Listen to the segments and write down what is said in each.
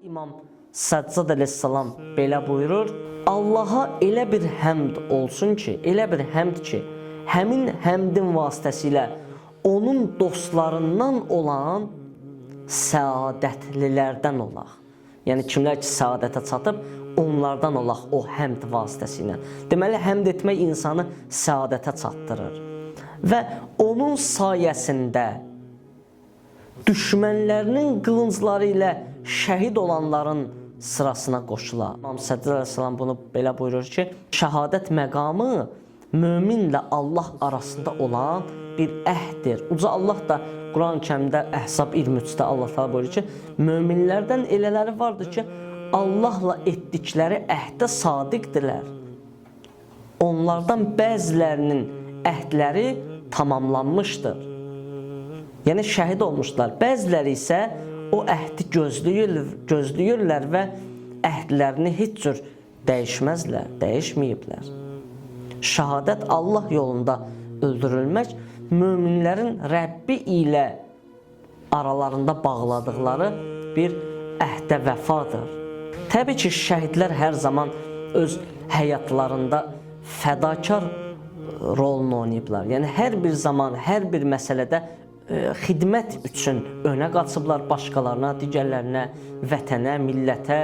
İmam Səccad əleyhissalam belə buyurur: Allaha elə bir həmd olsun ki, elə bir həmd ki, həmin həmdin vasitəsilə onun dostlarından olan səadətlilərdən olaq. Yəni kimlər ki, səadətə çatıb, onlardan olaq o həmd vasitəsilə. Deməli, həmd etmək insanı səadətə çatdırır. Və onun sayəsində düşmənlərinin qılıncları ilə şəhid olanların sırasına qoşular. İmam Səccad əleyhissalam bunu belə buyurur ki, şəhadət məqamı möminlə Allah arasında olan bir əhddir. Uca Allah da Quran-ı Kərimdə Əhzab 23-də Allah təala buyurur ki, möminlərdən elələri vardır ki, Allahla etdikləri əhdə sadiqdirlər. Onlardan bəzilərinin əhdləri tamamlanmışdır. Yəni şəhid olmuşlar. Bəziləri isə o əhdi gözləyirlər və əhdlərini heç cür dəyişməzlər, dəyişməyiblər. Şəhadət Allah yolunda öldürülmək möminlərin Rəbbi ilə aralarında bağladıqları bir əhdə vəfadır. Təbii ki, şəhidlər hər zaman öz həyatlarında fədakar rolunu oynayıblar. Yəni hər bir zaman, hər bir məsələdə xidmət üçün önə qaçıblar, başqalarına, digərlərinə, vətənə, millətə,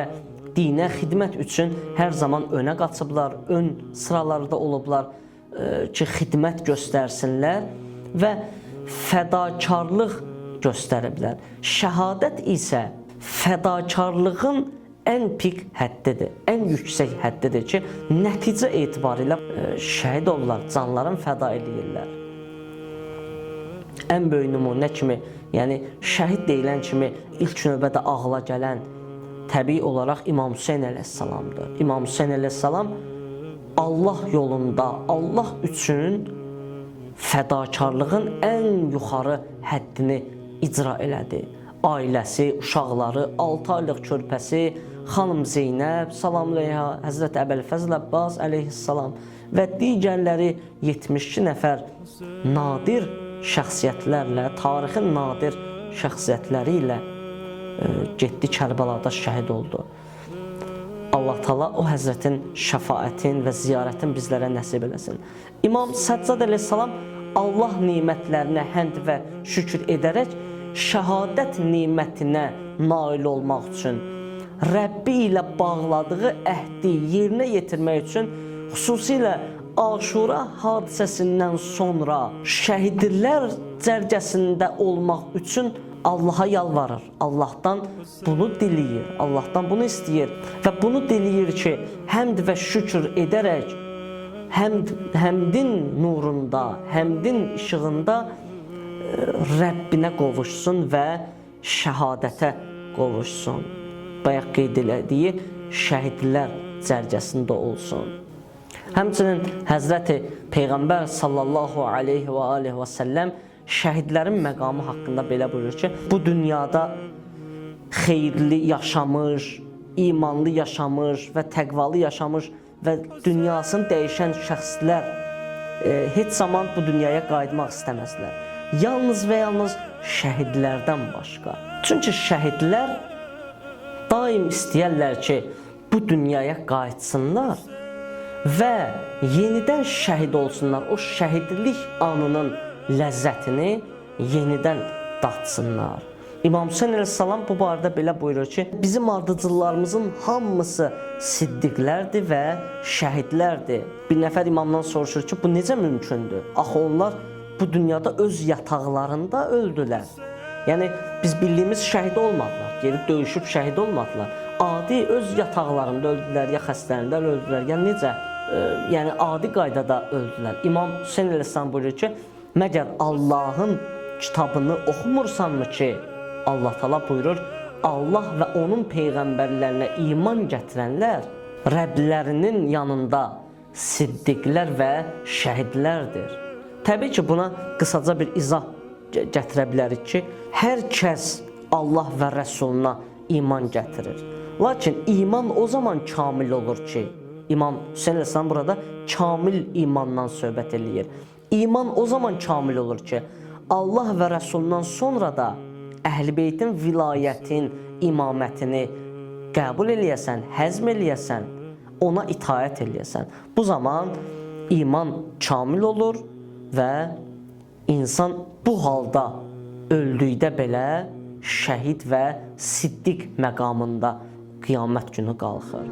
dinə xidmət üçün hər zaman önə qaçıblar, ön sıralarda olublar ki, xidmət göstərsinlər və fədakarlıq göstəriblər. Şəhadət isə fədakarlığın ən pik həddidir, ən yüksək həddidir ki, nəticə etibarilə şəhid olurlar, canlarını fəda edirlər. Ən böyük nümunə kimi, yəni şəhid deyilən kimi ilk növbədə ağla gələn təbii olaraq İmam Hüseyn əleyhissalamdır. İmam Hüseyn əleyhissalam Allah yolunda, Allah üçün fədakarlığın ən yuxarı həddini icra elədi. Ailəsi, uşaqları, 6 aylıq körpəsi, xanım Zeynəb, salamlayha, Həzrət Əbəlfəzl Əbbas əleyhissalam və digərləri 72 nəfər nadir şəxsiyyətlərlə, tarixin nadir şəxsiyyətləri ilə getdi Kərbəlada şəhid oldu. Allah Taala o Həzrətin şəfaətin və ziyarətin bizlərə nəsib eləsin. İmam Səccad əleyhissalam Allah nemətlərinə həmd və şükür edərək şəhadət nemətinə nail olmaq üçün, Rəbbi ilə bağladığı əhdi yerinə yetirmək üçün, xüsusilə Aşura hadisəsindən sonra şəhidlər cərgəsində olmaq üçün Allaha yalvarır. Allahdan bunu diləyir, Allahdan bunu istəyir və bunu diləyir ki, həmd və şükür edərək həmdin nurunda, həmdin işığında Rəbbinə qovuşsun və şəhadətə qovuşsun. Bayaq qeyd elədiyi şəhidlər cərgəsində olsun. Həmçinin Həzrəti Peyğəmbər sallallahu aleyhi və aleyhi və səlləm şəhidlərin məqamı haqqında belə buyurur ki, bu dünyada xeyirli yaşamış, imanlı yaşamış və təqvalı yaşamış və dünyasını dəyişən şəxslər heç zaman bu dünyaya qayıtmaq istəməzlər. Yalnız və yalnız şəhidlərdən başqa. Çünki şəhidlər daim istəyərlər ki, bu dünyaya qayıtsınlar və yenidən şəhid olsunlar, o şəhidlik anının ləzzətini yenidən datsınlar. İmam Hüseyn əleyhissalam bu barədə belə buyurur ki, bizim ardıcıllarımızın hamısı siddiqlərdir və şəhidlərdir. Bir nəfər imamdan soruşur ki, bu necə mümkündür? Axı onlar bu dünyada öz yataqlarında öldülər. Yəni, biz bildiyimiz şəhid olmadılar, gelib döyüşüb şəhid olmadılar. Adi öz yataqlarında öldülər, ya xəstələrində öldülər, ya necə? Yəni adi qaydada öldülər. İmam Hüseyn əleyhissalam buyurur ki, məgər Allahın kitabını oxumursanmı ki, Allah Taala buyurur, Allah və onun peyğəmbərlərinə iman gətirənlər Rəblərinin yanında siddiqlər və şəhidlərdir. Təbii ki, buna qısaca bir izah gətirə bilərik ki, hər kəs Allah və Rəsuluna iman gətirir. Lakin iman o zaman kamil olur ki, İmam Hüseyn əleyhissalam burada kamil imandan söhbət eləyir. İman o zaman kamil olur ki, Allah və Rəsulundan sonra da Əhl-i Beytin vilayətin, imamətini qəbul eləyəsən, həzm eləyəsən, ona itaət eləyəsən. Bu zaman iman kamil olur və insan bu halda öldükdə belə şəhid və siddiq məqamında qiyamət günü qalxır.